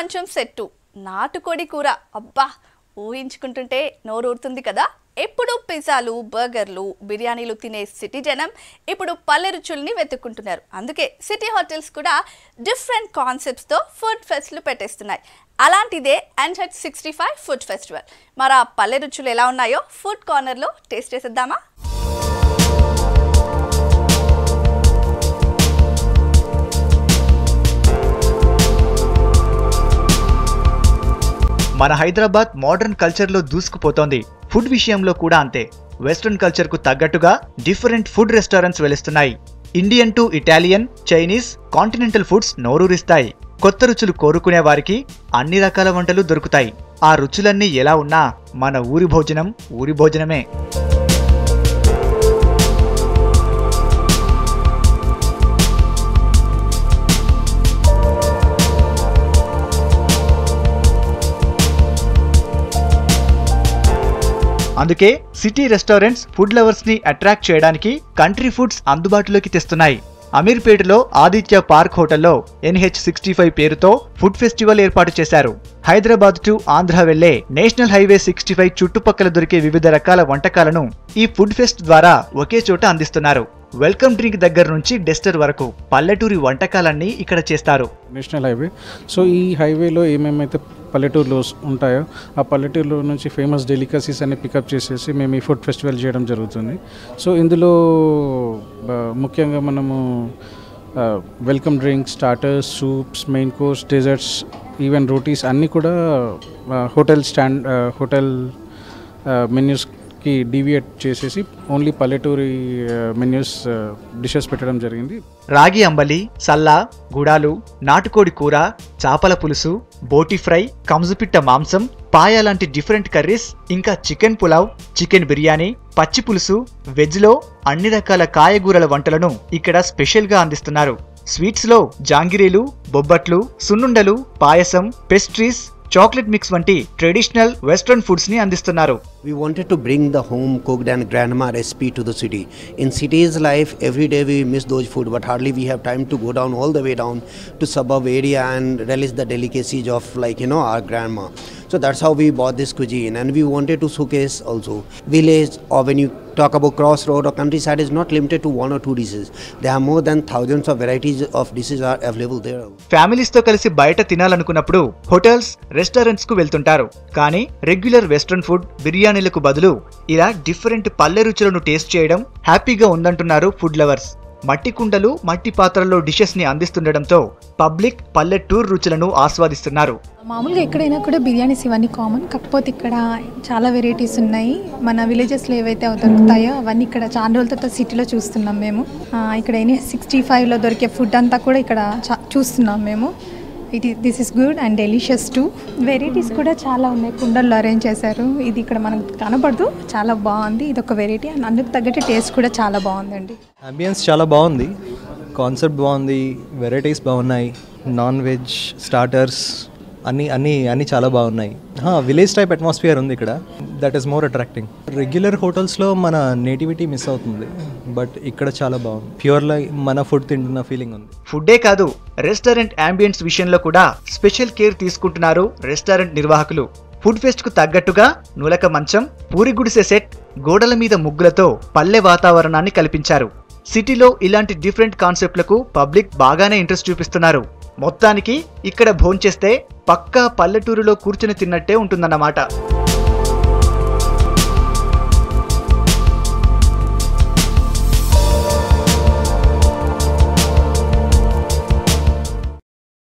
మంచం సెట్టు నాటుకోడి కూర అబ్బా ఊహించుకుంటుంటే నోరూరుతుంది కదా. ఎప్పుడు పిజ్జాలు బర్గర్లు బిర్యానీలు తినే సిటీ జనం ఇప్పుడు పల్లె రుచుల్ని వెతుక్కుంటున్నారు. అందుకే సిటీ హోటల్స్ కూడా డిఫరెంట్ కాన్సెప్ట్స్తో ఫుడ్ ఫెస్ట్లు పెట్టేస్తున్నాయి. అలాంటిదే NH65 ఫుడ్ ఫెస్టివల్. మరి ఆ పల్లె రుచులు ఎలా ఉన్నాయో ఫుడ్ కార్నర్లో టేస్ట్ చేసేద్దామా? మన హైదరాబాద్ మోడర్న్ కల్చర్లో దూసుకుపోతోంది. ఫుడ్ విషయంలో కూడా అంతే. వెస్ట్రన్ కల్చర్కు తగ్గట్టుగా డిఫరెంట్ ఫుడ్ రెస్టారెంట్స్ వెలుస్తున్నాయి. Indian to Italian, Chinese, continental foods నోరూరిస్తాయి. కొత్త రుచులు కోరుకునే వారికి అన్ని రకాల వంటలు దొరుకుతాయి. ఆ రుచులన్నీ ఎలా ఉన్నా మన ఊరి భోజనం ఊరి భోజనమే. అందుకే సిటీ రెస్టారెంట్స్ ఫుడ్ లవర్స్ ని అట్రాక్ట్ చేయడానికి కంట్రీ ఫుడ్స్ అందుబాటులోకి తెస్తున్నాయి. అమీర్పేటలో ఆదిత్య పార్క్ హోటల్లో NH65 పేరుతో ఫుడ్ ఫెస్టివల్ ఏర్పాటు చేశారు. హైదరాబాద్ టు ఆంధ్ర వెళ్లే నేషనల్ హైవే 65 చుట్టుపక్కల దొరికే వివిధ రకాల వంటకాలను ఈ ఫుడ్ ఫెస్ట్ ద్వారా ఒకే చోట అందిస్తున్నారు. వెల్కమ్ డ్రింక్ దగ్గర నుంచి డెస్టర్ వరకు పల్లెటూరి వంటకాలన్నీ ఇక్కడ చేస్తారు. నేషనల్ హైవే, సో ఈ హైవేలో ఏమేమైతే పల్లెటూరులో ఉంటాయో ఆ పల్లెటూరులో నుంచి ఫేమస్ డెలికసీస్ అన్ని పికప్ చేసేసి మేము ఈ ఫుడ్ ఫెస్టివల్ చేయడం జరుగుతుంది. సో ఇందులో ముఖ్యంగా మనము welcome drinks, starters, soups, main course, desserts, even rotis అన్నీ కూడా హోటల్ మెన్యూస్కి డీవియేట్ చేసేసి ఓన్లీ పల్లెటూరి మెన్యూస్ డిషెస్ పెట్టడం జరిగింది. రాగి అంబలి, సల్లా, గుడాలు, నాటుకోడి కూర, చాపల పులుసు, బోటి ఫ్రై, కంజుపిట్ట మాంసం, పాయ లాంటి డిఫరెంట్ కర్రీస్, ఇంకా చికెన్ పులావ్, చికెన్ బిర్యానీ, పచ్చి పులుసు, వెజ్లో అన్ని రకాల కాయగూరల వంటలను ఇక్కడ స్పెషల్గా అందిస్తున్నారు. స్వీట్స్లో జాంగిరీలు, బొబ్బట్లు, సున్నుండలు, పాయసం, పెస్ట్రీస్, చాక్లెట్ మిక్స్ వంటి ట్రెడిషనల్ వెస్ట్రన్ ఫుడ్స్ ని అందిస్తున్నారు. We wanted to bring the home cooked and grandma recipe to the city. In city's life, every day we miss those food, but hardly we have time to go down all the way down to suburb area and relish the delicacies of our grandma. So that's how we bought this cuisine, and we wanted to showcase also village, or when you talk about crossroad or countryside, is not limited to one or two dishes. There are more than thousands of varieties of dishes are available there. Families తో కలిసి బయట తినాలనుకున్నప్పుడు hotels, restaurants కు వెళ్తుంటారు. కానీ regular western food, బిర్యానీలకు బదులు ఇలా different పల్లె రుచులను taste చేయడం హ్యాపీగా ఉందంటున్నారు ఫుడ్ లవర్స్. మట్టి కుండలు, మట్టి పాత్రల్లో డిషెస్ ని అందిస్తుండటంతో పబ్లిక్ పల్లెటూరు రుచులను ఆస్వాదిస్తున్నారు. మామూలుగా ఎక్కడైనా కూడా బిర్యానీస్ ఇవన్నీ కామన్, కాకపోతే ఇక్కడ చాలా వెరైటీస్ ఉన్నాయి. మన విలేజెస్లో ఏవైతే దొరుకుతాయో అవన్నీ ఇక్కడ చాలా రోజుల తర్వాత సిటీలో చూస్తున్నాం మేము. ఇక్కడ NH65లో దొరికే ఫుడ్ అంతా కూడా ఇక్కడ చూస్తున్నాం మేము. This is good and delicious two. Varieties కూడా చాలా ఉన్నాయి, కుండల్లో అరేంజ్ చేశారు. ఇది ఇక్కడ మనకు కనపడదు, చాలా బాగుంది. ఇది ఒక వెరైటీ అండ్ అందుకు తగ్గట్టు టేస్ట్ కూడా చాలా బాగుందండి. అంబియన్స్ చాలా బాగుంది, కాన్సెప్ట్ బాగుంది, వెరైటీస్ బాగున్నాయి, నాన్ వెజ్, స్టార్టర్స్ అన్నీ చాలా బాగున్నాయి. విలేజ్ టైప్ అట్మాస్ఫియర్ ఉంది ఇక్కడ, that is more attracting. Regular హోటల్స్లో మన నేటివిటీ మిస్ అవుతుంది, బట్ ఇక్కడ చాలా బాగుంది. ప్యూర్లీ మన ఫుడ్ తింటున్న ఫీలింగ్ ఉంది. ఫుడ్డే కాదు, రెస్టారెంట్ అంబియన్స్ విషయంలో కూడా స్పెషల్ కేర్ తీసుకుంటున్నారు రెస్టారెంట్ నిర్వాహకులు. ఫుడ్ ఫెస్ట్ కు తగ్గట్టుగా నులక మంచం, పూరి గుడిసె సెట్, గోడల మీద ముగ్గులతో పల్లె వాతావరణాన్ని కల్పించారు. సిటీలో ఇలాంటి డిఫరెంట్ కాన్సెప్ట్లకు పబ్లిక్ బాగానే ఇంట్రెస్ట్ చూపిస్తున్నారు. మొత్తానికి ఇక్కడ భోంచేస్తే పక్కా పల్లెటూరులో కూర్చుని తిన్నట్టే ఉంటుందన్నమాట.